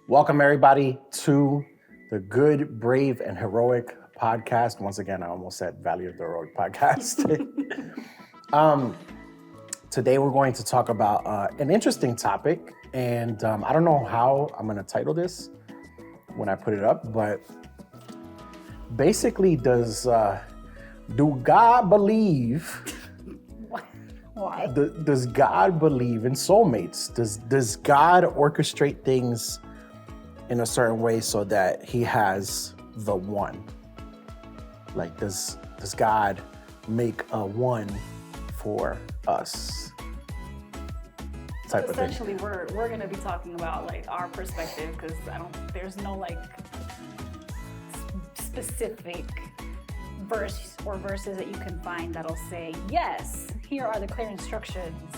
Welcome, everybody, to the Good, Brave, and Heroic podcast. Once again, I almost said Valley of the Heroic podcast. um, Today, we're going to talk about an interesting topic, and I don't know how I'm going to title this when I put it up, but basically, do God believe? Why? Does God believe in soulmates? Does God orchestrate things in a certain way so that he has the one? Like, does God make a one for us? Type of thing. Essentially, we're going to be talking about like our perspective because there's no like specific verse or verses that you can find that'll say, yes, here are the clear instructions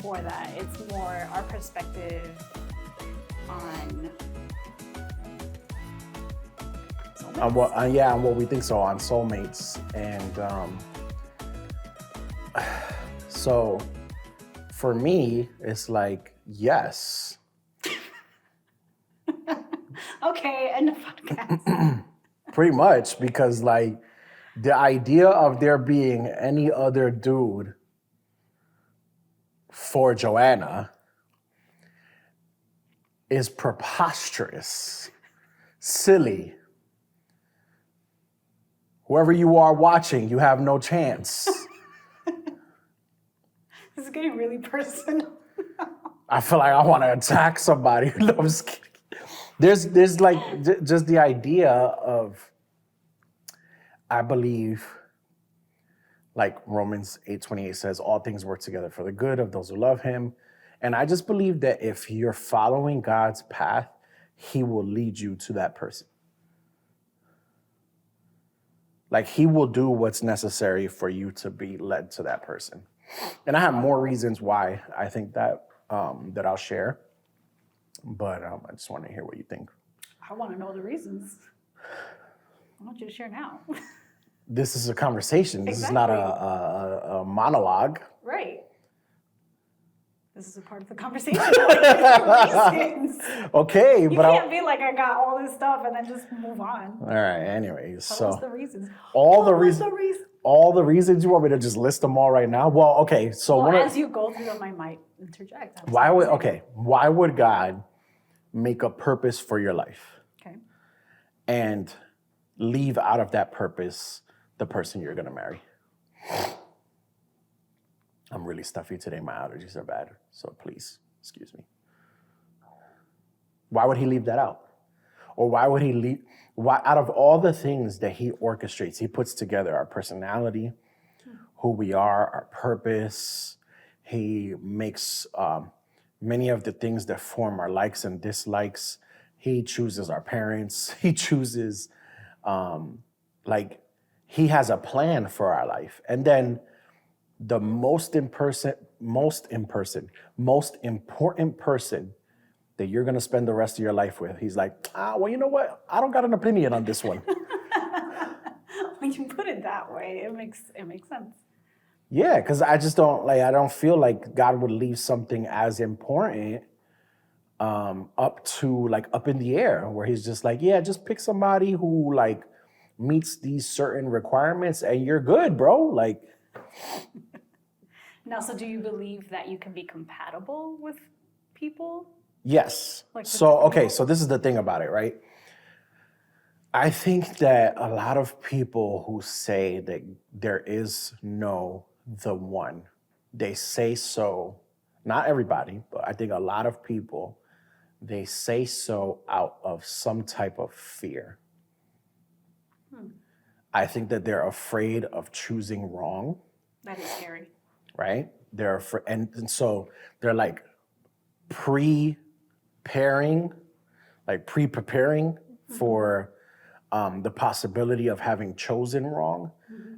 for that. It's more our perspective on on what we think so on soulmates. And so for me, it's like, yes. Okay, end of podcast. Pretty much, because like the idea of there being any other dude for Joanna is preposterous, silly. Whoever you are watching, you have no chance. This is getting really personal. I feel like I want to attack somebody. No, I'm just kidding. There's like just the idea of, I believe, like Romans 8:28 says, all things work together for the good of those who love him. And I just believe that if you're following God's path, he will lead you to that person. Like, he will do what's necessary for you to be led to that person. And I have more reasons why I think that that I'll share. But I just want to hear what you think. I want to know the reasons. I want you to share now. This is a conversation. This Exactly. is not a monologue. Right. This is a part of the conversation. Reasons. Okay, You but can't be like, I got all this stuff and then just move on. all right. Anyways, Tell so us the reasons. all the What was reasons. All the reasons. You want me to just list them all right now? Well, okay. So Well, as you go through them, I might interject. why would God make a purpose for your life Okay. and leave out of that purpose the person you're gonna marry? I'm really stuffy today. My allergies are bad, so please excuse me. Why would he leave that out? Or why would he leave? Why, out of all the things that he orchestrates, he puts together our personality, who we are, our purpose. He makes many of the things that form our likes and dislikes. He chooses our parents. He chooses, he has a plan for our life. And then the most important person that you're gonna spend the rest of your life with, he's like, well, you know what? I don't got an opinion on this one. When you put it that way, it makes sense. Yeah, because I don't feel like God would leave something as important up in the air, where he's just like, yeah, just pick somebody who like meets these certain requirements and you're good, bro. Like, Now, so do you believe that you can be compatible with people? yes. Like So, okay, so this is the thing about it, right? I think that a lot of people who say that there is no the one, they say so, not everybody, but I think a lot of people, they say so out of some type of fear. I think that they're afraid of choosing wrong. That is scary. Right? They're and so they're like preparing for the possibility of having chosen wrong.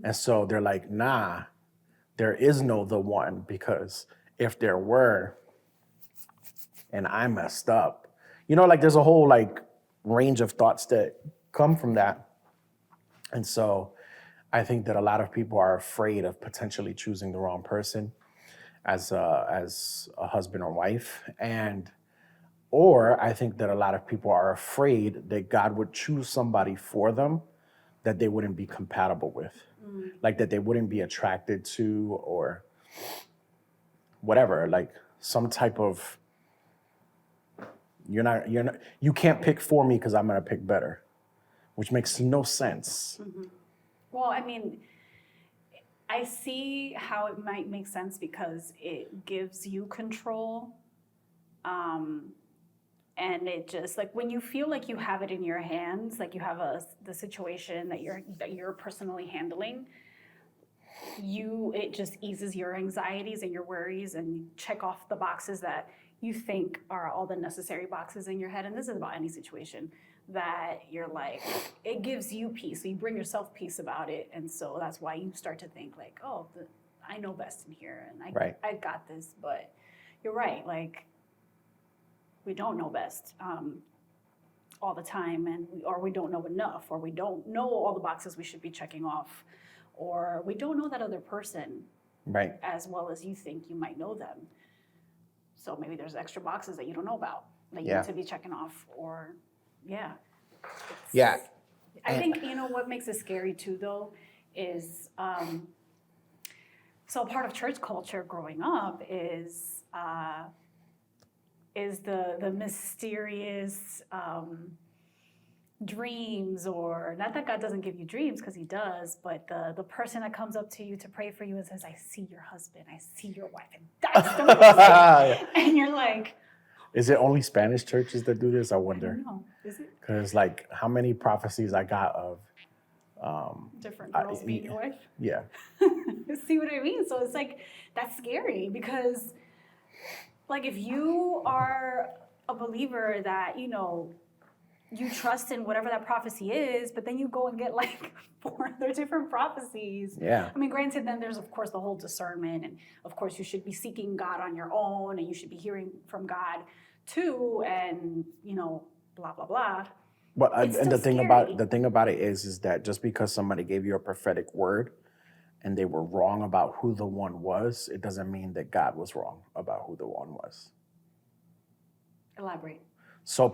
And so they're like, nah, there is no the one, because if there were and I messed up, like there's a whole like range of thoughts that come from that. And so I think that a lot of people are afraid of potentially choosing the wrong person as a husband or wife, Or I think that a lot of people are afraid that God would choose somebody for them that they wouldn't be compatible with, like that they wouldn't be attracted to, or whatever, like some type of, you can't pick for me because I'm gonna pick better, which makes no sense. Well, I mean, I see how it might make sense because it gives you control. And it just like when you feel like you have it in your hands, like you have the situation that you're personally handling, it just eases your anxieties and your worries, and you check off the boxes that you think are all the necessary boxes in your head. And this is about any situation that you're like, it gives you peace. So you bring yourself peace about it. And so that's why you start to think like, oh, I know best in here and I got this. But you're right. Like, we don't know best all the time, or we don't know enough, or we don't know all the boxes we should be checking off, or we don't know that other person as well as you think you might know them. So maybe there's extra boxes that you don't know about that you need to be checking off, or I think, what makes it scary too, though, is so part of church culture growing up is the mysterious dreams, or not that God doesn't give you dreams, because he does, but the person that comes up to you to pray for you and says, I see your husband, I see your wife, and that's the mistake. And you're like, is it only Spanish churches that do this? I wonder. I don't know. Is it? Because like how many prophecies I got of different girls being your wife? Yeah. See what I mean? So it's like, that's scary, because like if you are a believer that, you trust in whatever that prophecy is, but then you go and get like 4 other different prophecies. Yeah. I mean, granted, then there's of course the whole discernment, and of course you should be seeking God on your own, and you should be hearing from God too, and blah blah blah. But and the thing about it is that just because somebody gave you a prophetic word and they were wrong about who the one was, it doesn't mean that God was wrong about who the one was. Elaborate. So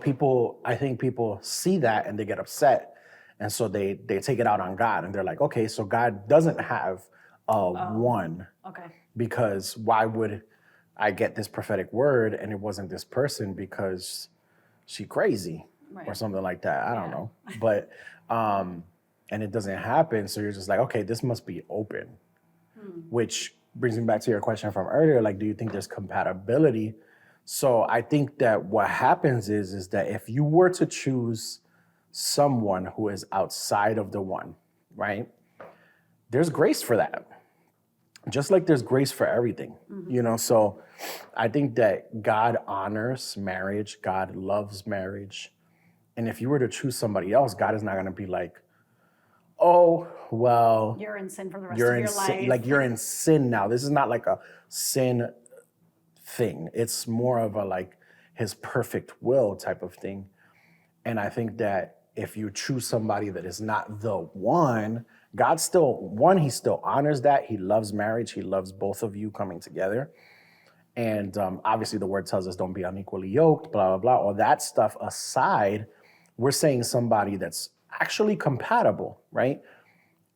I think people see that and they get upset. And so they take it out on God, and they're like, okay, so God doesn't have one. Okay. Because why would I get this prophetic word and it wasn't this person because she crazy or something like that? I don't know. But, and it doesn't happen. So you're just like, okay, this must be open, which brings me back to your question from earlier. Like, do you think there's compatibility? So I think that what happens is that if you were to choose someone who is outside of the one, right? There's grace for that. Just like there's grace for everything, So I think that God honors marriage. God loves marriage. And if you were to choose somebody else, God is not going to be like, oh, well, you're in sin for the rest of your life. Like you're in sin now. This is not like a sin thing. It's more of a like his perfect will type of thing. And I think that if you choose somebody that is not the one, God still, he still honors that. He loves marriage. He loves both of you coming together. And obviously the word tells us don't be unequally yoked, blah, blah, blah. All that stuff aside, we're saying somebody that's actually compatible, right?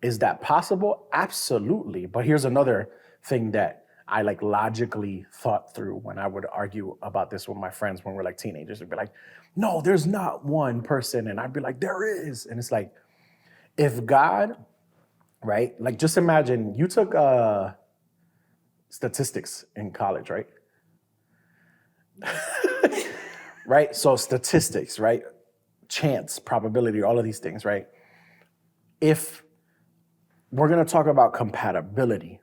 Is that possible? Absolutely. But here's another thing that I like logically thought through when I would argue about this with my friends when we're like teenagers. They'd be like, no, there's not one person. And I'd be like, there is. And it's like, if God, right? Like just imagine you took statistics in college, right? Right? So statistics, right? Chance, probability, all of these things, right? If we're going to talk about compatibility,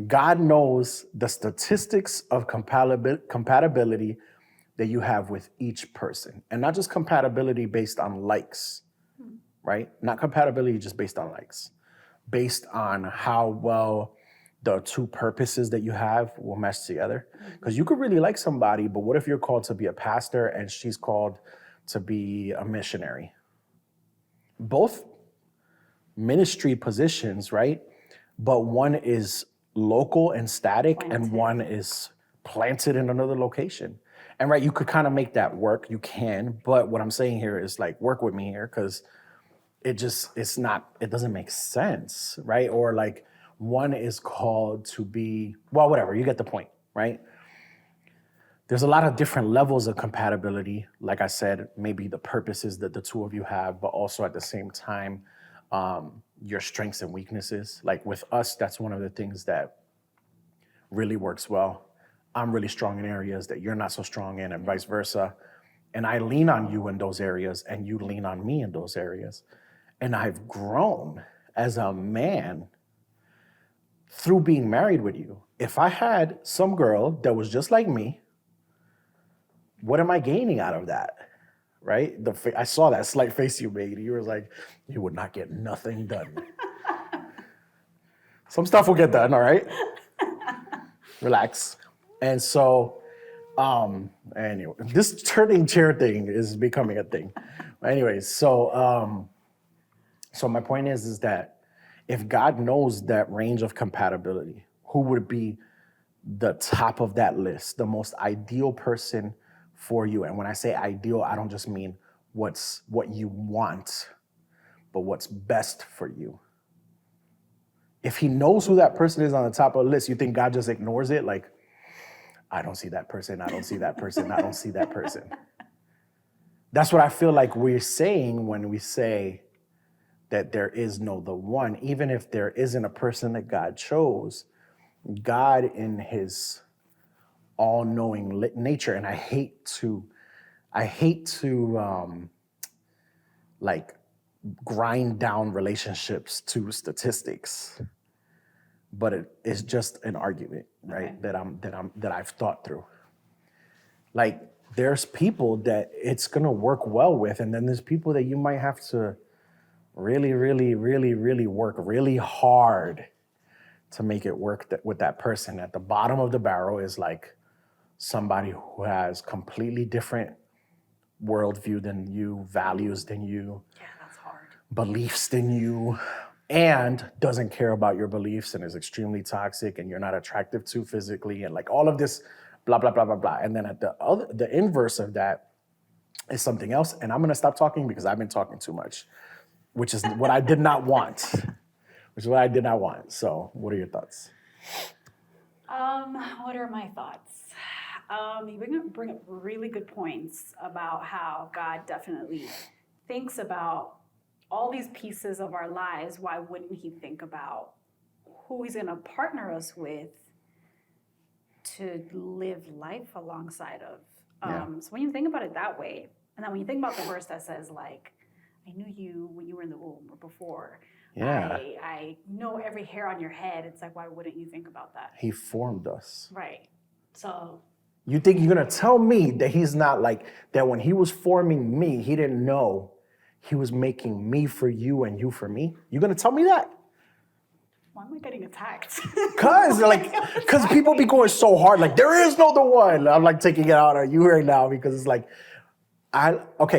God knows the statistics of compatibility that you have with each person. And not just compatibility based on likes, right? Not compatibility just based on likes. Based on how well the two purposes that you have will mesh together. Because you could really like somebody, but what if you're called to be a pastor and she's called to be a missionary? Both ministry positions, right? But one is local and static, and one is planted in another location. And right, you could kind of make that work. You can, but what I'm saying here is like work with me here because it doesn't make sense, right? Or like one is called to be, well, whatever, you get the point, right? There's a lot of different levels of compatibility. Like I said, maybe the purposes that the two of you have, but also at the same time, your strengths and weaknesses. Like with us, that's one of the things that really works well. I'm really strong in areas that you're not so strong in, and vice versa. And I lean on you in those areas, and you lean on me in those areas. And I've grown as a man through being married with you. If I had some girl that was just like me, what am I gaining out of that? Right? I saw that slight face you made. You were like, you would not get nothing done. Some stuff will get done, all right? Relax. And so, anyway, this turning chair thing is becoming a thing. Anyways, so my point is that if God knows that range of compatibility, who would be the top of that list, the most ideal person for you? And when I say ideal, I don't just mean what you want, but what's best for you. If he knows who that person is on the top of the list, you think God just ignores it? Like, I don't see that person, I don't see that person, I don't see that person. That's what I feel like we're saying when we say that there is no the one. Even if there isn't a person that God chose, God in his all-knowing nature, and I hate to like grind down relationships to statistics, but it is just an argument, right? Okay. that I've thought through. Like there's people that it's gonna work well with, and then there's people that you might have to really, really, really, really work really hard to make it work with that person. At the bottom of the barrel is like somebody who has completely different worldview than you, values than you, yeah, that's hard, beliefs than you, and doesn't care about your beliefs and is extremely toxic and you're not attractive to physically and like all of this blah, blah, blah, blah, blah. And then at the inverse of that is something else. And I'm gonna stop talking because I've been talking too much, which is what I did not want. So what are your thoughts? What are my thoughts? You bring up really good points about how God definitely thinks about all these pieces of our lives. Why wouldn't he think about who he's going to partner us with to live life alongside of? So when you think about it that way, and then when you think about the verse that says like, I knew you when you were in the womb or before. Yeah. I know every hair on your head. It's like, why wouldn't you think about that? He formed us. Right. So you think you're gonna tell me that he's not like that when he was forming me, he didn't know he was making me for you and you for me? You gonna tell me that? Why am I getting attacked? Cause people be going so hard, like there is no the one. I'm like taking it out on you right now because it's like,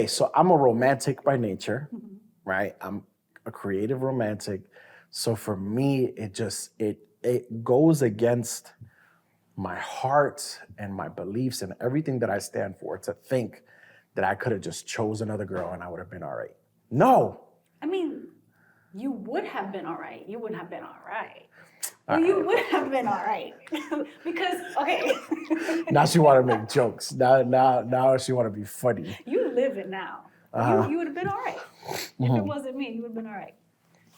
so I'm a romantic by nature, mm-hmm. right? I'm a creative romantic. So for me, it goes against my heart and my beliefs and everything that I stand for to think that I could have just chose another girl and I would have been all right. No. I mean, you would have been all right. You wouldn't have been all right. Well, you would have been all right. Because, okay. Now she want to make jokes. Now she want to be funny. You live it now. Uh-huh. You would have been all right. Mm-hmm. If it wasn't me, you would have been all right.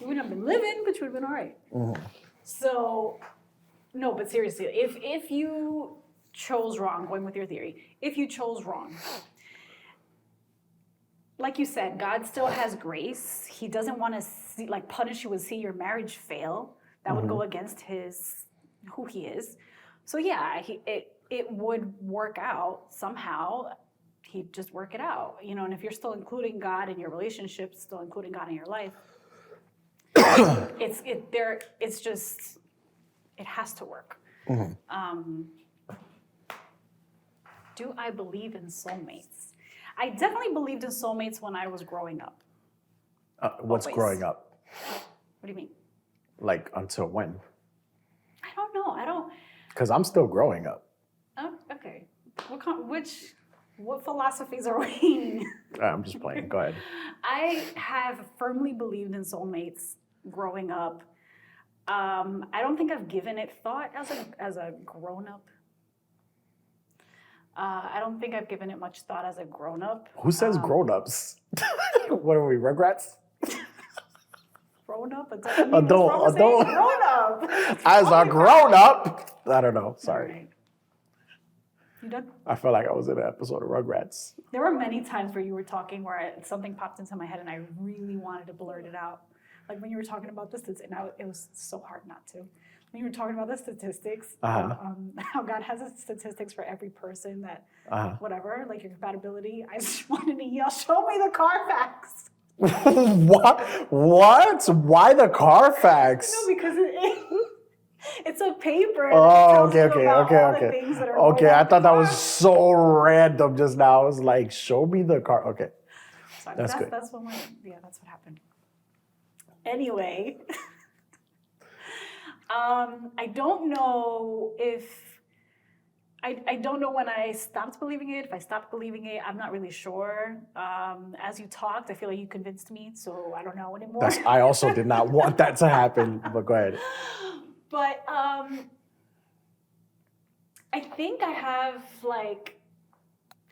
You wouldn't have been living, but you would have been all right. Mm-hmm. So, no, but seriously, if you chose wrong, going with your theory, if you chose wrong, like you said, God still has grace. He doesn't want to punish you and see your marriage fail. That mm-hmm. would go against who he is. So yeah, it would work out somehow. He'd just work it out, and if you're still including God in your relationship, still including God in your life, it has to work. Mm-hmm. Do I believe in soulmates? I definitely believed in soulmates when I was growing up. What's always. Growing up? What do you mean? Like until when? I don't know. Because I'm still growing up. Oh, okay. What philosophies are we? I'm just playing. Go ahead. I have firmly believed in soulmates growing up. I don't think I've given it thought as a grown up. I don't think I've given it much thought as a grown up. Who says grown-ups? What are we, Rugrats? Grown up, Adult. grown up. As a grown-up. I don't know. Sorry. Right. You done? I felt like I was in an episode of Rugrats. There were many times where you were talking where something popped into my head and I really wanted to blurt it out. Like when you were talking about this, and it was so hard not to. When you were talking about the statistics, how God has statistics for every person that, whatever, like your compatibility, I just wanted to yell, show me the Carfax. What? Why the Carfax? No, because it's a paper. Oh, okay. Okay, I thought that was so random just now. I was like, show me the car. Okay. Sorry, that's good. That's what happened. Anyway, I don't know if I don't know when I stopped believing it. If I stopped believing it, I'm not really sure. As you talked, I feel like you convinced me, so I don't know anymore. I also did not want that to happen, but go ahead. But I think I have like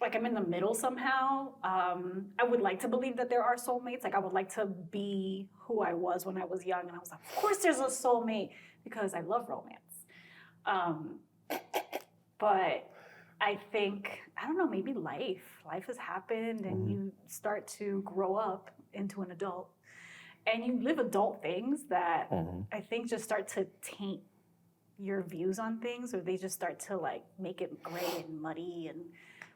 I'm in the middle somehow. I would like to believe that there are soulmates. Like I would like to be who I was when I was young, and I was like, of course there's a soulmate because I love romance. But I think, I don't know, maybe life has happened and you start to grow up into an adult and you live adult things that I think just start to taint your views on things, or they just start to like make it gray and muddy and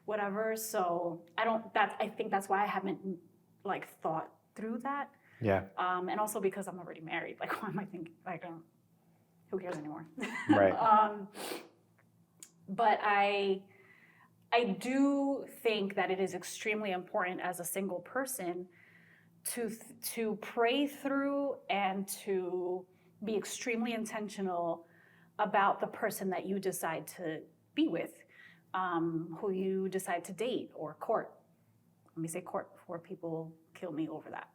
whatever. So I think that's why I haven't like thought through that. Yeah. And also because I'm already married. Like, why am I thinking, like, who cares anymore? Right. But I do think that it is extremely important as a single person to pray through and to be extremely intentional about the person that you decide to be with, who you decide to date or court. Let me say court before people kill me over that.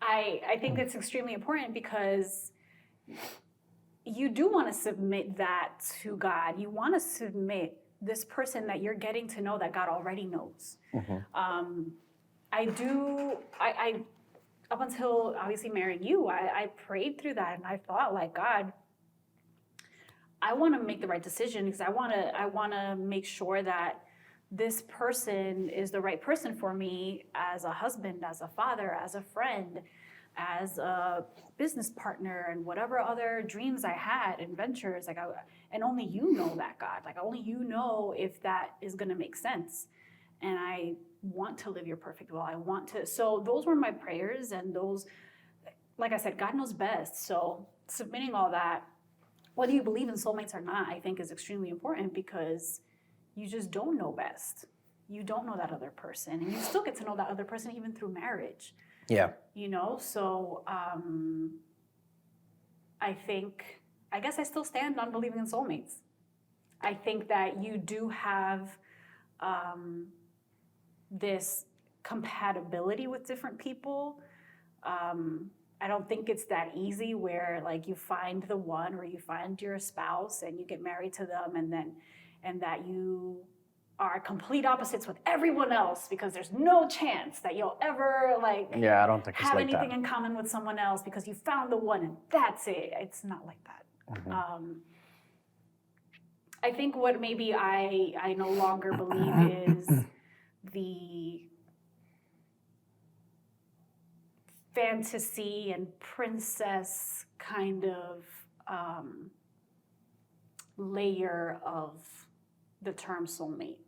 I think it's extremely important because you do want to submit that to God. You want to submit this person that you're getting to know that God already knows. I up until obviously marrying you, I prayed through that and I thought like, God, I want to make the right decision because I want to make sure that this person is the right person for me as a husband, as a father, as a friend, as a business partner, and whatever other dreams I had and ventures. And only you know that, God. Like only you know if that is going to make sense. And I want to live your perfect will. I want to. So those were my prayers, and those, like I said, God knows best. So submitting all that, whether you believe in soulmates or not, I think is extremely important because you just don't know best. You don't know that other person, and you still get to know that other person even through marriage. Yeah. You know, so I guess I still stand on believing in soulmates. I think that you do have this compatibility with different people. I don't think it's that easy where like you find the one or you find your spouse and you get married to them and that you are complete opposites with everyone else because there's no chance that you'll ever like I don't think it's have like anything that. in common with someone else because you found the one and that's it. It's not like that. I think what maybe I no longer believe is the fantasy and princess kind of layer of the term soulmate.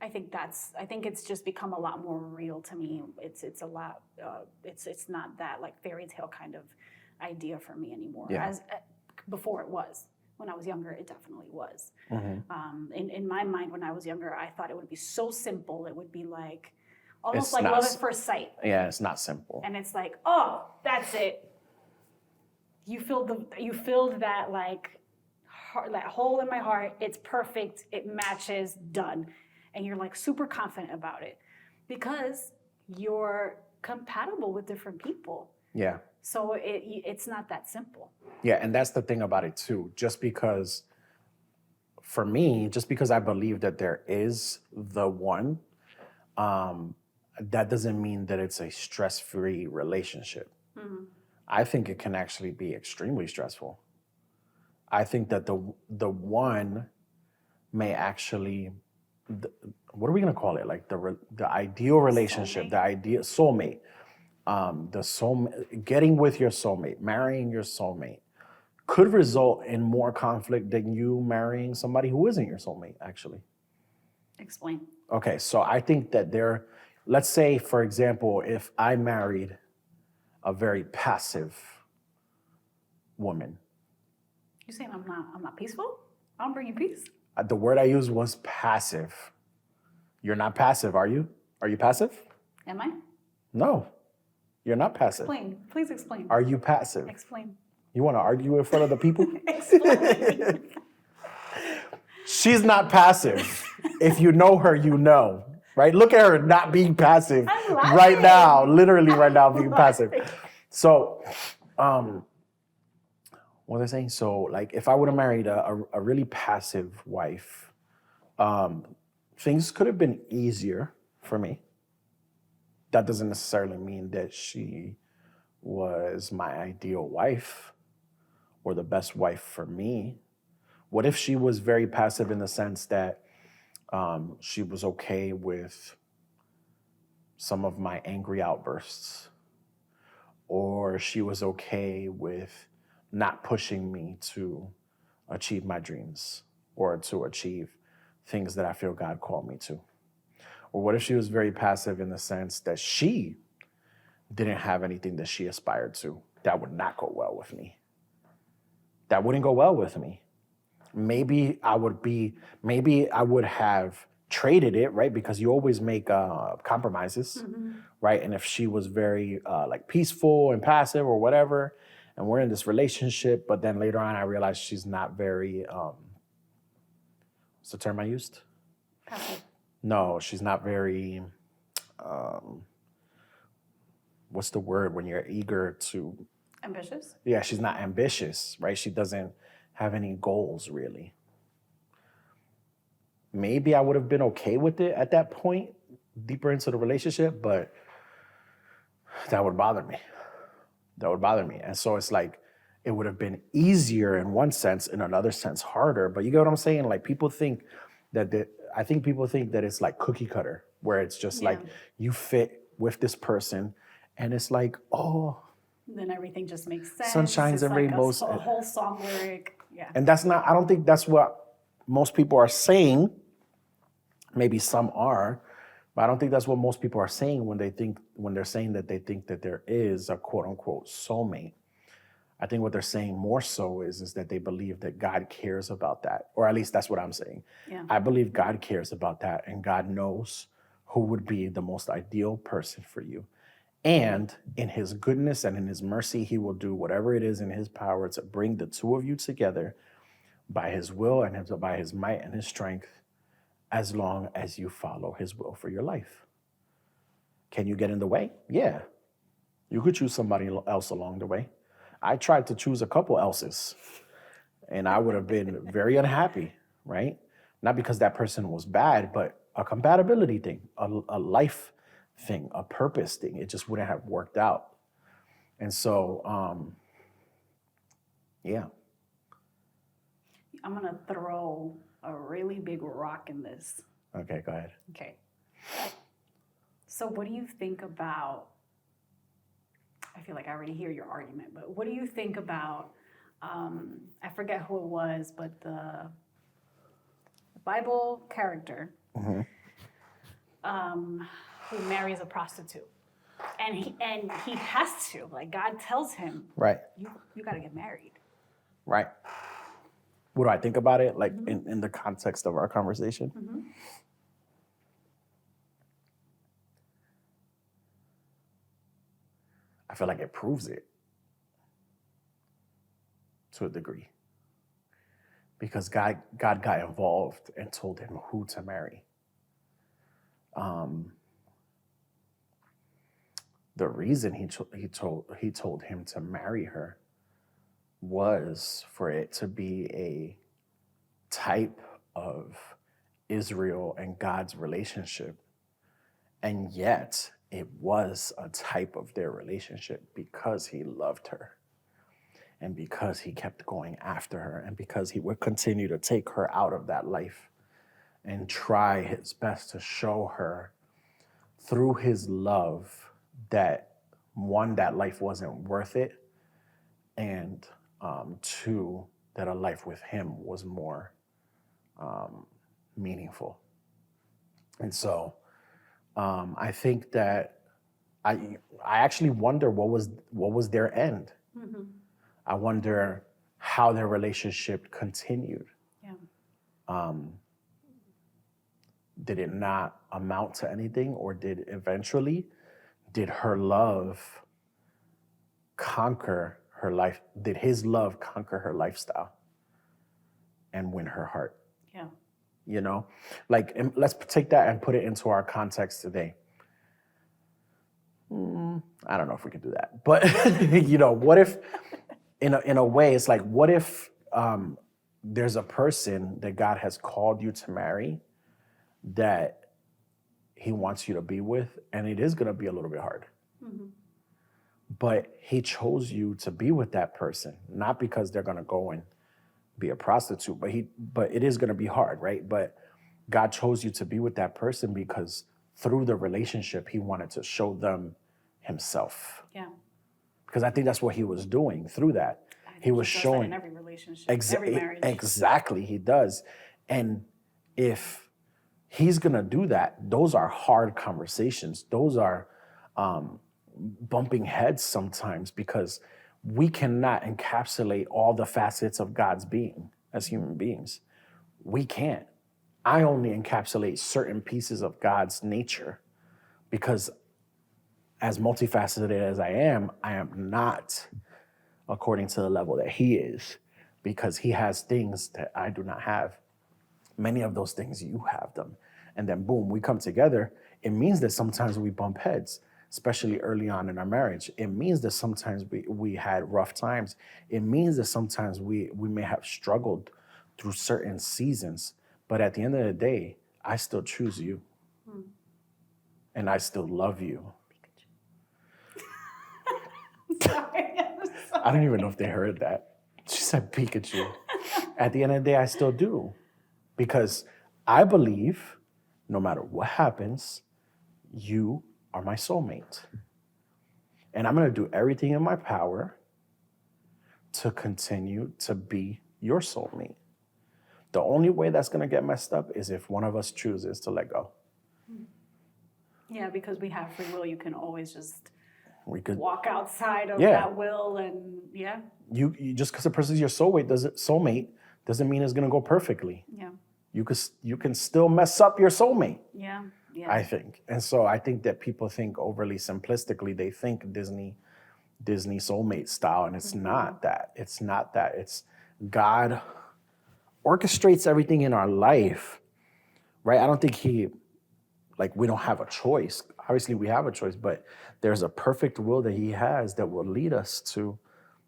I think it's just become a lot more real to me. It's a lot. It's not that like fairy tale kind of idea for me anymore. Yeah. As before it was. When I was younger, it definitely was. In my mind, when I was younger, I thought it would be so simple. It would be like almost like love at first sight. Yeah, it's not simple. And it's like, oh, that's it. You filled that like heart, that hole in my heart, it's perfect, it matches, done. And you're like super confident about it because you're compatible with different people. Yeah. So it's not that simple. Yeah, and that's the thing about it too. Just because, for me, just because I believe that there is the one, that doesn't mean that it's a stress-free relationship. I think it can actually be extremely stressful. I think that the one may actually, what are we gonna call it? Like the ideal relationship, the ideal soulmate, getting with your soulmate, marrying your soulmate, could result in more conflict than you marrying somebody who isn't your soulmate. Actually. Explain. Okay, so I think that let's say, for example, if I married a very passive woman. You saying I'm not peaceful? I don't bring you peace. The word I used was passive. You're not passive, are you? Are you passive? Am I? No, you're not passive. Explain. Please explain. Are you passive? Explain. You want to argue in front of the people? Explain. She's not passive. If you know her, you know. Right? Look at her not being passive I'm laughing. right now, literally right now being passive. So, what was I saying? So, like, if I would have married a really passive wife, things could have been easier for me. That doesn't necessarily mean that she was my ideal wife or the best wife for me. What if she was very passive in the sense that she was okay with some of my angry outbursts, or she was okay with not pushing me to achieve my dreams or to achieve things that I feel God called me to? Or what if she was very passive in the sense that she didn't have anything that she aspired to? That would not go well with me. That wouldn't go well with me. Maybe I would have traded it, right? Because you always make compromises, right? And if she was very like peaceful and passive or whatever, and we're in this relationship, but then later on I realized she's not very, what's the term I used? Passive. No, she's not very, what's the word when you're eager to? Ambitious? Yeah, she's not ambitious, right? She doesn't have any goals, really. Maybe I would have been okay with it at that point, deeper into the relationship, but that would bother me. That would bother me. And so it's like, it would have been easier in one sense, in another sense, harder. But you get what I'm saying? Like, people think I think people think that it's like cookie cutter, where it's just like you fit with this person, and it's like, oh, then everything just makes sense. Sunshines and rainbows. A whole song lyric. Yeah. And I don't think that's what most people are saying. Maybe some are, but I don't think that's what most people are saying when they're saying that they think that there is a quote unquote soulmate. I think what they're saying more so is that they believe that God cares about that, or at least that's what I'm saying. Yeah. I believe God cares about that, and God knows who would be the most ideal person for you. And in his goodness and in his mercy, he will do whatever it is in his power to bring the two of you together by his will and by his might and his strength, as long as you follow his will for your life. Can you get in the way? Yeah. You could choose somebody else along the way. I tried to choose a couple else's, and I would have been very unhappy, right? Not because that person was bad, but a compatibility thing, a life thing, a purpose thing. It just wouldn't have worked out. And so, yeah. I'm going to throw a really big rock in this. Okay, go ahead. Okay. So what do you think about, I feel like I already hear your argument, but what do you think about, I forget who it was, but the Bible character who marries a prostitute. And he has to, like, God tells him, right, you got to get married. Right. What do I think about it, like in the context of our conversation? I feel like it proves it to a degree. because God got involved and told him who to marry. The reason he told him to marry her was for it to be a type of Israel and God's relationship. And yet it was a type of their relationship because he loved her and because he kept going after her and because he would continue to take her out of that life and try his best to show her through his love that, one, that life wasn't worth it, and two, that a life with him was more meaningful. And so I think that I actually wonder what was their end. Mm-hmm. I wonder how their relationship continued. Yeah. Did it not amount to anything, or did her love conquer her life? Did his love conquer her lifestyle and win her heart? Yeah. You know, like, and let's take that and put it into our context today. I don't know if we can do that, but you know, what if, in a way, it's like, what if there's a person that God has called you to marry that he wants you to be with, and it is going to be a little bit hard. Mm-hmm. But he chose you to be with that person, not because they're going to go and be a prostitute, but it is going to be hard, right? But God chose you to be with that person because through the relationship, he wanted to show them himself. Yeah. Because I think that's what he was doing through that. He was showing that in every relationship, every marriage. Exactly, he does. And if he's gonna do that, those are hard conversations. Those are bumping heads sometimes, because we cannot encapsulate all the facets of God's being as human beings. We can't. I only encapsulate certain pieces of God's nature, because as multifaceted as I am not according to the level that he is, because he has things that I do not have. Many of those things, you have them. And then boom, we come together. It means that sometimes we bump heads, especially early on in our marriage. It means that sometimes we had rough times. It means that sometimes we may have struggled through certain seasons. But at the end of the day, I still choose you. And I still love you. Sorry. I don't even know if they heard that. She said Pikachu. At the end of the day, I still do. Because I believe no matter what happens, you are my soulmate. And I'm going to do everything in my power to continue to be your soulmate. The only way that's going to get messed up is if one of us chooses to let go. Yeah, because we have free will. You can always just We could walk outside of that will, and You just because a person's your soulmate doesn't mean it's going to go perfectly. Yeah. You can still mess up your soulmate. Yeah. Yeah. I think. And so I think that people think overly simplistically. They think Disney soulmate style, and it's not that. It's not that. It's God orchestrates everything in our life, right? I don't think we don't have a choice. Obviously we have a choice, but there's a perfect will that he has that will lead us to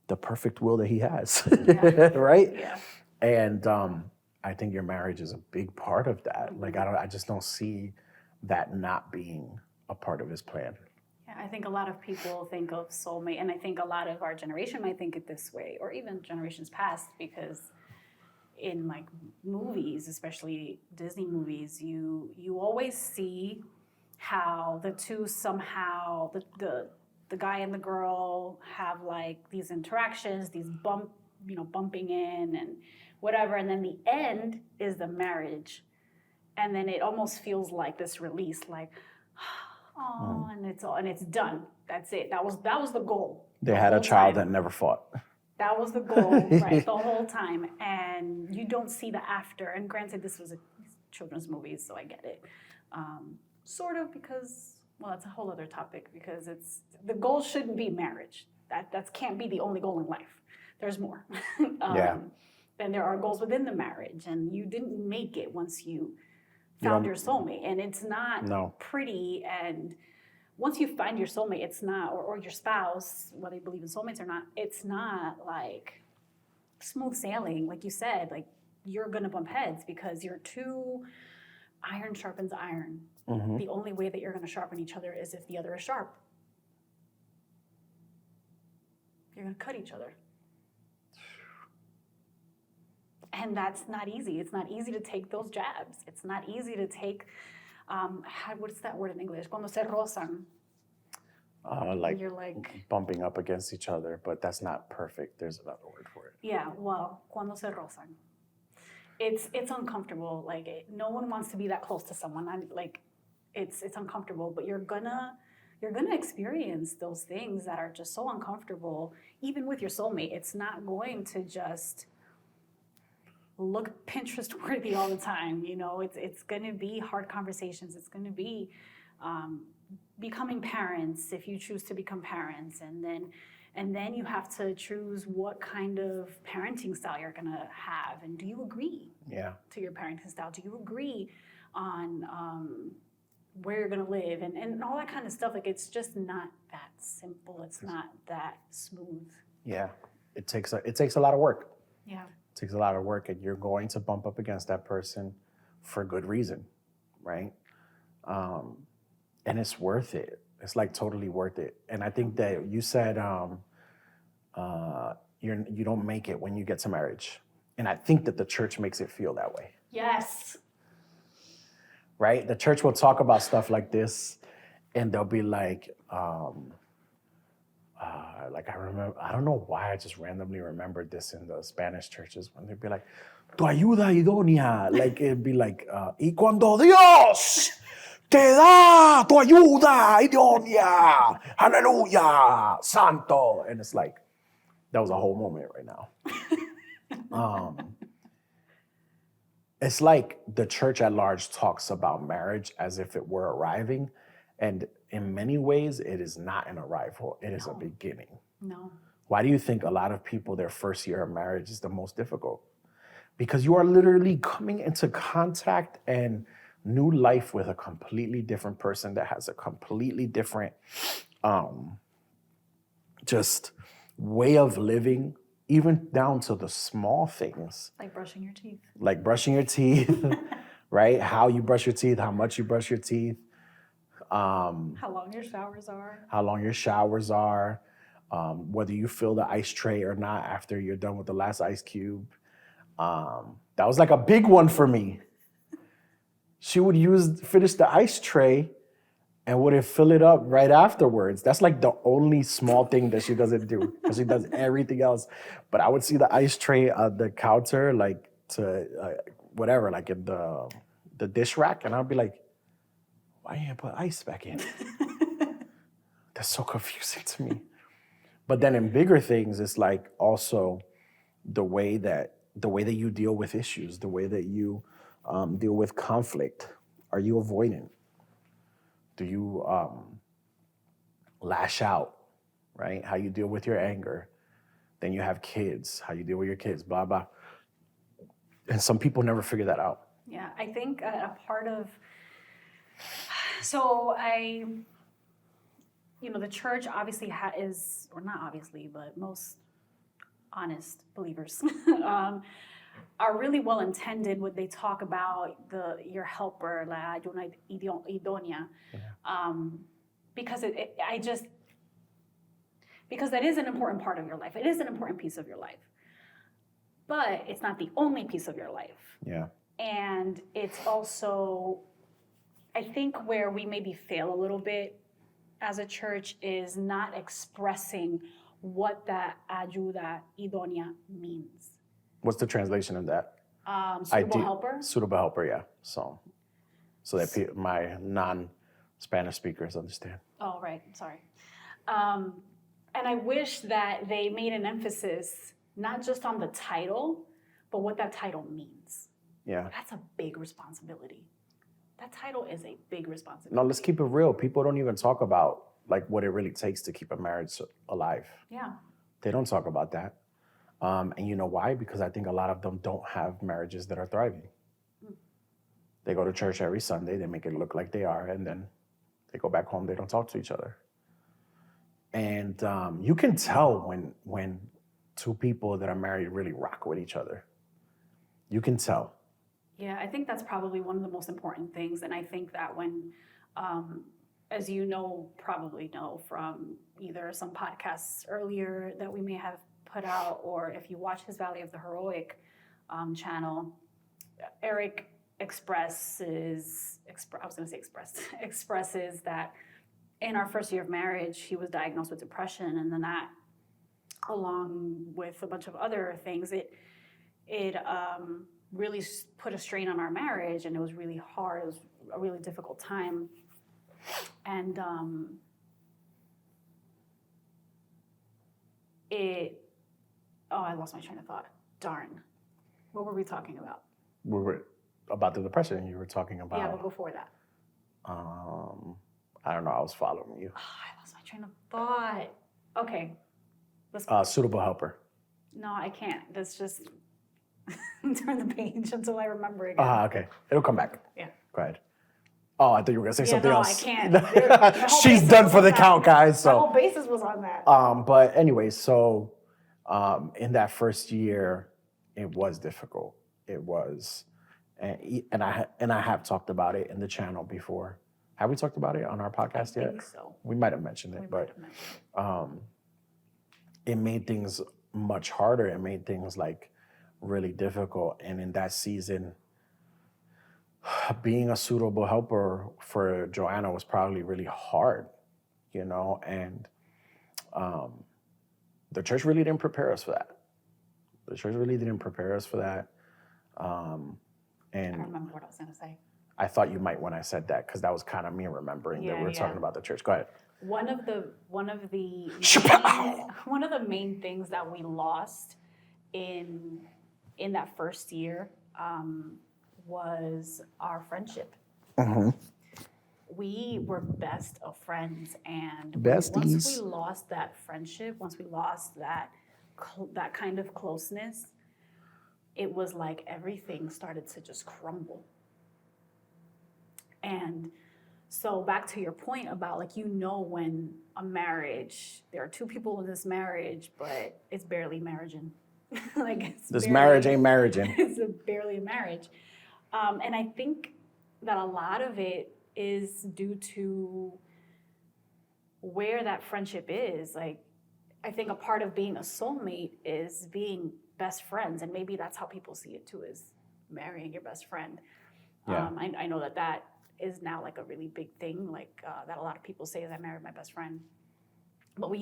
the perfect will that he has, right? Yeah. And I think your marriage is a big part of that. I just don't see that not being a part of his plan. Yeah, I think a lot of people think of soulmate, and I think a lot of our generation might think it this way, or even generations past, because in like movies, especially Disney movies, you always see how the two somehow, the guy and the girl have like these interactions, these bumping in and whatever, and then the end is the marriage. And then it almost feels like this release, like, oh, and it's done. That's it. That was the goal. They had a child that never fought. That was the goal, right, the whole time. And you don't see the after. And granted, this was a children's movie, so I get it. Sort of, because, well, that's a whole other topic, because the goal shouldn't be marriage. That can't be the only goal in life. There's more. Yeah. and there are goals within the marriage, and you didn't make it once you You found don't- your soulmate, and it's not No. pretty. And once you find your soulmate, it's not, or your spouse, whether you believe in soulmates or not, it's not like smooth sailing, like you said. Like, you're gonna bump heads because you're two. Iron sharpens iron. Mhm. The only way that you're gonna sharpen each other is if the other is sharp. You're gonna cut each other. And that's not easy. It's not easy to take those jabs. It's not easy to take, what's that word in English? Cuando se rozan. Like You're like, bumping up against each other, but that's not perfect. There's another word for it. yeah, well, cuando se rozan. It's uncomfortable. Like, no one wants to be that close to someone. It's uncomfortable, but you're gonna experience those things that are just so uncomfortable. Even with your soulmate, it's not going to just look Pinterest worthy all the time. You know, it's going to be hard conversations. It's going to be becoming parents if you choose to become parents, and then you have to choose what kind of parenting style you're going to have, and do you agree to your parenting style? Do you agree on where you're going to live, and all that kind of stuff? Like, it's just not that simple. It's not that smooth. Yeah, it takes a lot of work. Yeah. It takes a lot of work, and you're going to bump up against that person for good reason, right? And it's worth it. It's like totally worth it. And I think that you said you don't make it when you get to marriage, and I think that the church makes it feel that way. Yes. Right? The church will talk about stuff like this, and they'll be like I remember, I don't know why I just randomly remembered this in the Spanish churches, when they'd be like, tu ayuda idónea. Like, it'd be like, y cuando Dios te da tu ayuda idónea, hallelujah, santo. And it's like, that was a whole moment right now. It's like the church at large talks about marriage as if it were arriving. And in many ways, it is not an arrival. It is a beginning. No. Why do you think a lot of people, their first year of marriage is the most difficult? Because you are literally coming into contact and new life with a completely different person that has a completely different just way of living, even down to the small things. Like brushing your teeth. Like brushing your teeth, right? How you brush your teeth, how much you brush your teeth. How long your showers are. How long your showers are. Whether you fill the ice tray or not after you're done with the last ice cube. That was like a big one for me. She would finish the ice tray and would fill it up right afterwards. That's like the only small thing that she doesn't do, because she does everything else. But I would see the ice tray on the counter, like whatever, like in the dish rack, and I'd be like, why you put ice back in? That's so confusing to me. But then in bigger things, it's like also the way that you deal with issues, the way that you deal with conflict. Are you avoidant? Do you lash out, right? How you deal with your anger. Then you have kids, how you deal with your kids, blah, blah. And some people never figure that out. Yeah, I think a part of, the church obviously is, or not obviously, but most honest believers are really well intended when they talk about your helper, la ayuda idónea, because because that is an important part of your life. It is an important piece of your life, but it's not the only piece of your life. Yeah. And it's also, I think, where we maybe fail a little bit as a church is not expressing what that ayuda idónea means. What's the translation of that? Suitable helper? Suitable helper, yeah. So that my non-Spanish speakers understand. Oh, right. Sorry. And I wish that they made an emphasis not just on the title, but what that title means. Yeah. That's a big responsibility. That title is a big responsibility. No, let's keep it real. People don't even talk about like what it really takes to keep a marriage alive. Yeah. They don't talk about that. And you know why? Because I think a lot of them don't have marriages that are thriving. They go to church every Sunday, they make it look like they are, and then they go back home, they don't talk to each other. And you can tell when two people that are married really rock with each other. You can tell. Yeah, I think that's probably one of the most important things. And I think that when, as you know, probably know from either some podcasts earlier that we may have put out, or if you watch his Valley of the Heroic channel, Eric expresses that in our first year of marriage, he was diagnosed with depression. And then that, along with a bunch of other things, it really put a strain on our marriage, and it was really hard. It was a really difficult time. And I lost my train of thought. Darn. What were we talking about? We were about the depression you were talking about. Yeah, but before that. I don't know. I was following you. Oh, I lost my train of thought. Okay. Suitable helper. No, I can't. That's just turn the page until I remember again. Okay. It'll come back. Yeah. Go ahead. Oh, I thought you were going to say something else. I can't. She's done for the count, guys. The whole basis was on that. But anyway, so in that first year, it was difficult. It was. And I have talked about it in the channel before. Have we talked about it on our podcast yet? I think so. We might have mentioned it, but it made things much harder. It made things like really difficult. And in that season, being a suitable helper for Joanna was probably really hard, you know, and the church really didn't prepare us for that. The church really didn't prepare us for that. And I don't remember what I was going to say. I thought you might when I said that, because that was kind of me remembering that we were talking about the church. Go ahead. One of the main things that we lost in that first year was our friendship. Mm-hmm. We were best of friends, and Besties. Once we lost that friendship, once we lost that kind of closeness, it was like everything started to just crumble. And so back to your point about, like, you know, when a marriage, there are two people in this marriage, but it's barely marriaging. Marriage ain't marriaging. It's barely a marriage. And I think that a lot of it is due to where that friendship is. Like, I think a part of being a soulmate is being best friends, and maybe that's how people see it too, is marrying your best friend. Yeah. I know that is now like a really big thing, like that a lot of people say is I married my best friend. But when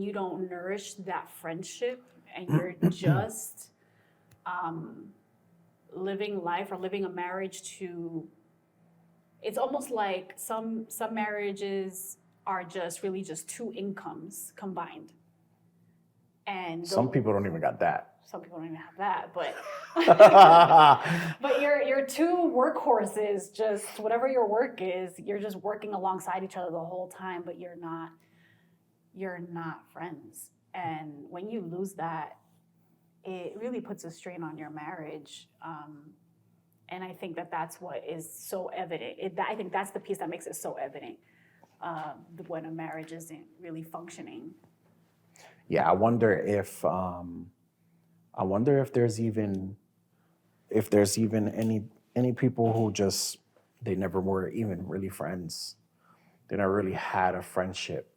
you don't nourish that friendship, and you're just living life or living a marriage to, it's almost like some marriages are just really just two incomes combined. And some people don't even got that. Some people don't even have that, but but your two workhorses, just whatever your work is, you're just working alongside each other the whole time, but you're not friends. And when you lose that, it really puts a strain on your marriage. And I think that's what is so evident. I think that's the piece that makes it so evident when a marriage isn't really functioning. Yeah, I wonder if there's even any people who just, they never were even really friends. They never really had a friendship.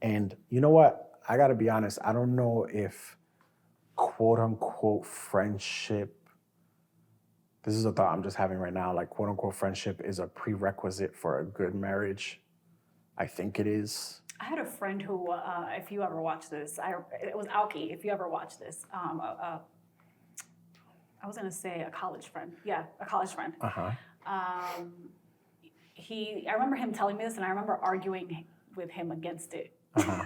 And you know what? I gotta be honest, I don't know if quote unquote friendship, this is a thought I'm just having right now, like quote unquote friendship is a prerequisite for a good marriage. I think it is. I had a friend who, if you ever watch this, it was Alki, if you ever watch this, I was gonna say a college friend. Yeah, a college friend. Uh-huh. I remember him telling me this, and I remember arguing with him against it. Uh-huh.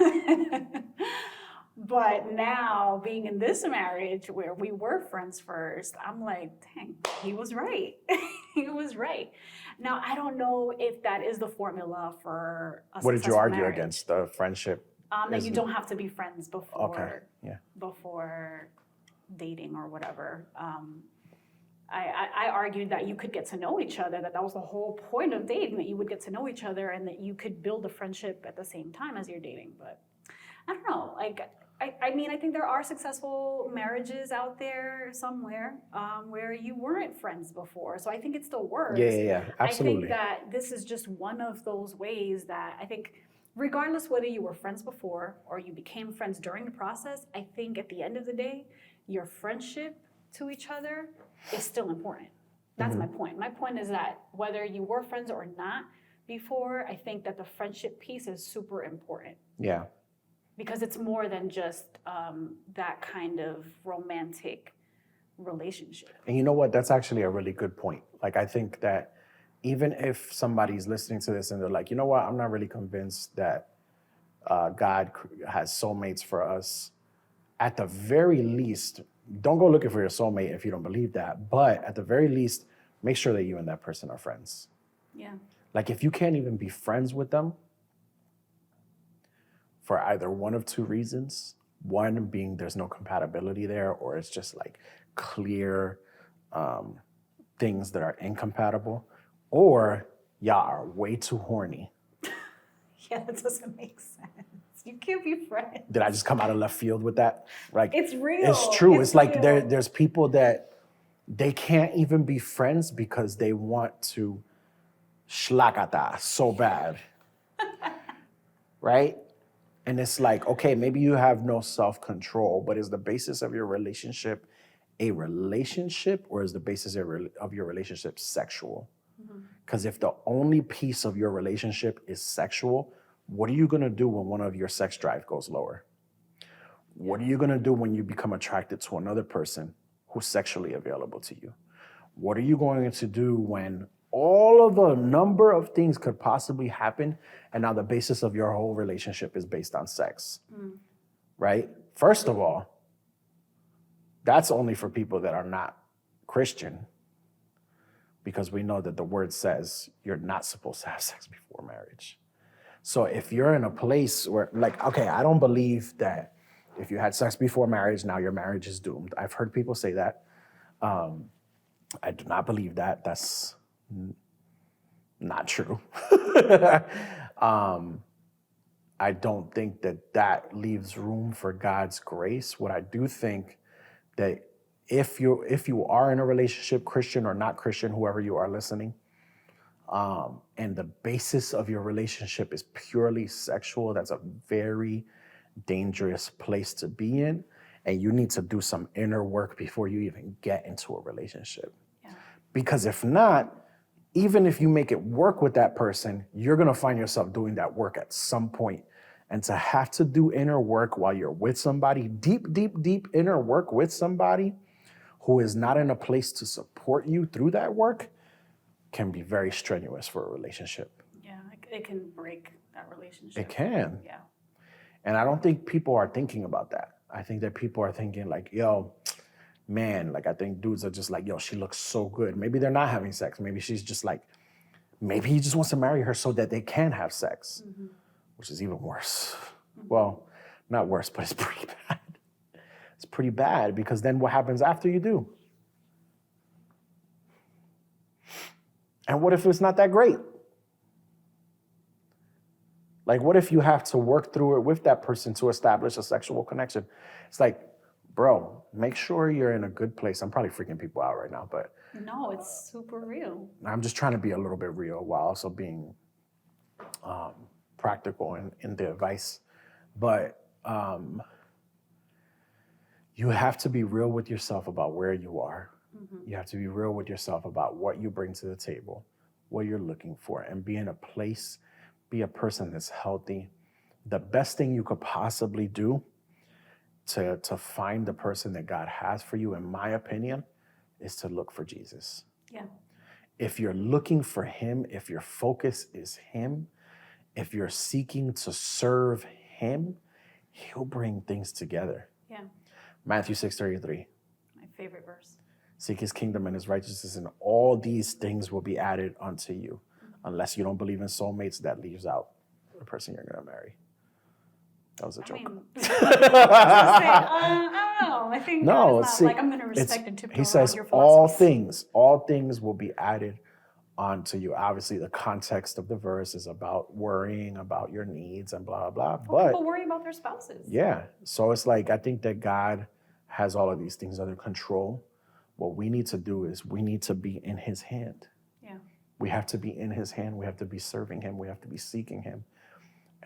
But now, being in this marriage where we were friends first, I'm like, dang, he was right. He was right. Now, I don't know if that is the formula for a What did you successful argue marriage. against? The friendship That you don't have to be friends before Yeah. before dating or whatever. I argued that you could get to know each other, that was the whole point of dating, that you would get to know each other and that you could build a friendship at the same time as you're dating. But I don't know, like, I mean, I think there are successful marriages out there somewhere where you weren't friends before. So I think it still works. Yeah, absolutely. I think that this is just one of those ways that I think, regardless whether you were friends before or you became friends during the process, I think at the end of the day, your friendship to each other is still important. That's my point. My point is that whether you were friends or not before, I think that the friendship piece is super important. Yeah. Because it's more than just that kind of romantic relationship. And you know what? That's actually a really good point. Like, I think that even if somebody's listening to this and they're like, you know what, I'm not really convinced that God has soulmates for us, at the very least, don't go looking for your soulmate if you don't believe that. But at the very least, make sure that you and that person are friends. Yeah. Like, if you can't even be friends with them, for either one of two reasons. One being there's no compatibility there, or it's just like clear things that are incompatible, or y'all are way too horny. Yeah, that doesn't make sense. You can't be friends. Did I just come out of left field with that? Like, it's real. It's true. It's like real. there's people that they can't even be friends because they want to shlakata so bad. Right? And it's like, okay, maybe you have no self-control, but is the basis of your relationship a relationship, or is the basis of your relationship sexual? Because if the only piece of your relationship is sexual, what are you gonna do when one of your sex drive goes lower? What are you gonna do when you become attracted to another person who's sexually available to you? What are you going to do when all of a number of things could possibly happen, and now the basis of your whole relationship is based on sex, right? First of all, that's only for people that are not Christian, because we know that the word says you're not supposed to have sex before marriage. So if you're in a place where, like, okay, I don't believe that if you had sex before marriage, now your marriage is doomed. I've heard people say that. I do not believe that. That's not true. I don't think that that leaves room for God's grace. What I do think that if you are in a relationship, Christian or not Christian, whoever you are listening, and the basis of your relationship is purely sexual, that's a very dangerous place to be in. And you need to do some inner work before you even get into a relationship. Yeah. Because if not, even if you make it work with that person, you're gonna find yourself doing that work at some point. And to have to do inner work while you're with somebody, deep inner work with somebody who is not in a place to support you through that work, can be very strenuous for a relationship. Yeah, it can break that relationship. It can. Yeah. And I don't think people are thinking about that. I think that people are thinking like, yo, man, like I think dudes are just like, yo, she looks so good. Maybe they're not having sex. Maybe she's just like, maybe he just wants to marry her so that they can have sex, which is even worse. Well, not worse, but it's pretty bad. It's pretty bad, because then what happens after you do? And what if it's not that great? Like, what if you have to work through it with that person to establish a sexual connection? It's like, bro, make sure you're in a good place. I'm probably freaking people out right now, but no, it's super real. I'm just trying to be a little bit real while also being practical in the advice. But you have to be real with yourself about where you are. You have to be real with yourself about what you bring to the table, what you're looking for, and be in a place, be a person that's healthy. The best thing you could possibly do to find the person that God has for you, in my opinion, is to look for Jesus. Yeah. If you're looking for him, if your focus is him, if you're seeking to serve him, he'll bring things together. Yeah. Matthew 6:33. My favorite verse. Seek his kingdom and his righteousness, and all these things will be added unto you. Unless you don't believe in soulmates, that leaves out the person you're going to marry. That was a joke. I mean, I was gonna say, I don't know. I think No, God is not see, like I'm going to respect and tiptoe he around says your all philosophies. things will be added onto you. Obviously, the context of the verse is about worrying about your needs and blah, blah, blah. Well, But people worry about their spouses. yeah, so it's like, I think that God has all of these things under control. What we need to do is we need to be in his hand. Yeah. We have to be in his hand. We have to be serving him. We have to be seeking him.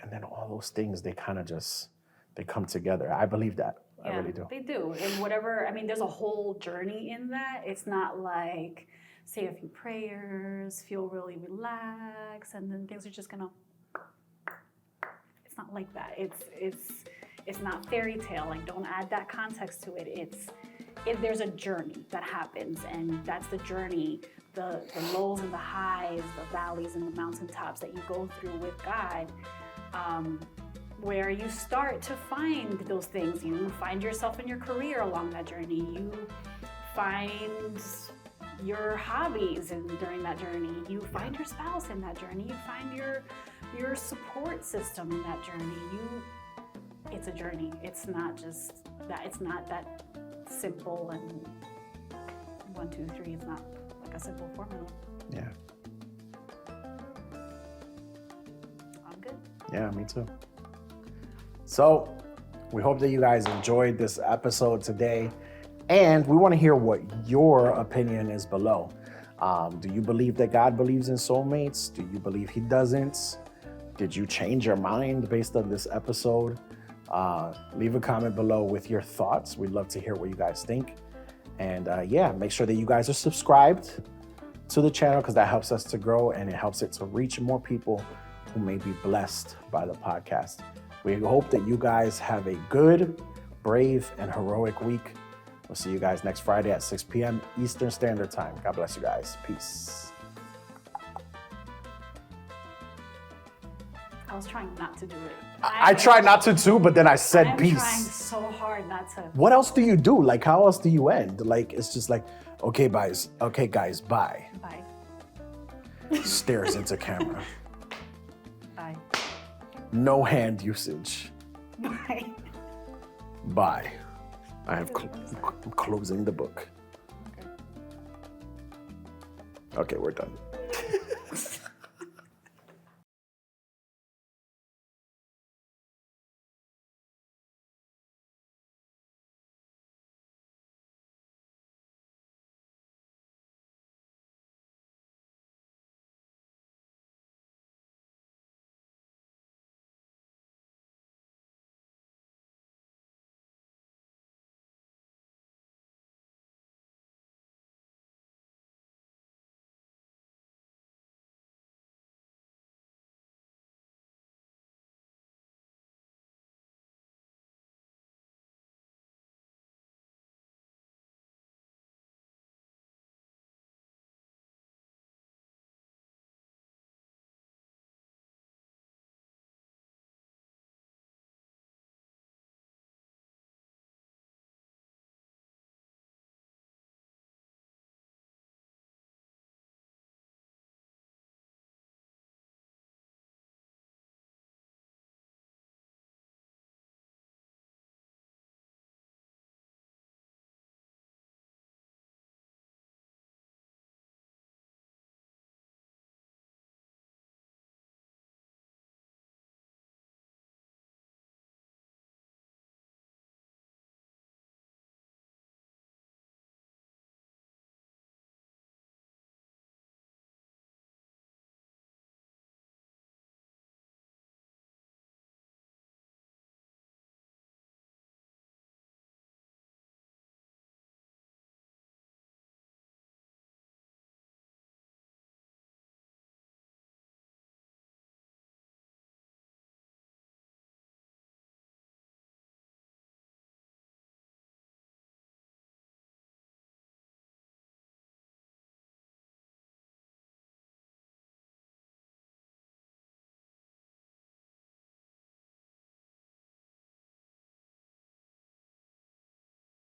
And then all those things, they kind of just, they come together. I believe that. I really do. They do. And whatever, I mean, there's a whole journey in that. It's not like say a few prayers, feel really relaxed, and then things are just gonna. It's not like that. It's not fairy tale. Like, don't add that context to it. There's a journey that happens, and that's the journey, the lows and the highs, the valleys and the mountaintops that you go through with God. Where you start to find those things. You find yourself in your career along that journey. You find your hobbies during that journey. You find your spouse in that journey. You find your support system in that journey. It's a journey. It's not just that. It's not that simple and 1, 2, 3. It's not like a simple formula. Yeah. I'm good. Yeah, me too. So we hope that you guys enjoyed this episode today, and we want to hear what your opinion is below. Do you believe that God believes in soulmates? Do you believe he doesn't? Did you change your mind based on this episode? Leave a comment below with your thoughts. We'd love to hear what you guys think. And make sure that you guys are subscribed to the channel, because that helps us to grow and it helps it to reach more people who may be blessed by the podcast. We hope that you guys have a good, brave, and heroic week. We'll see you guys next Friday at 6 p.m. Eastern Standard Time. God bless you guys. Peace. I was trying not to do it. I tried not to too, but then I said I'm peace. trying so hard not to. What else do you do? Like, how else do you end? Like, it's just like, okay, guys, bye. Bye. Stares into camera. Bye. No hand usage. Bye. Bye. I have I'm closing the book. Okay, we're done.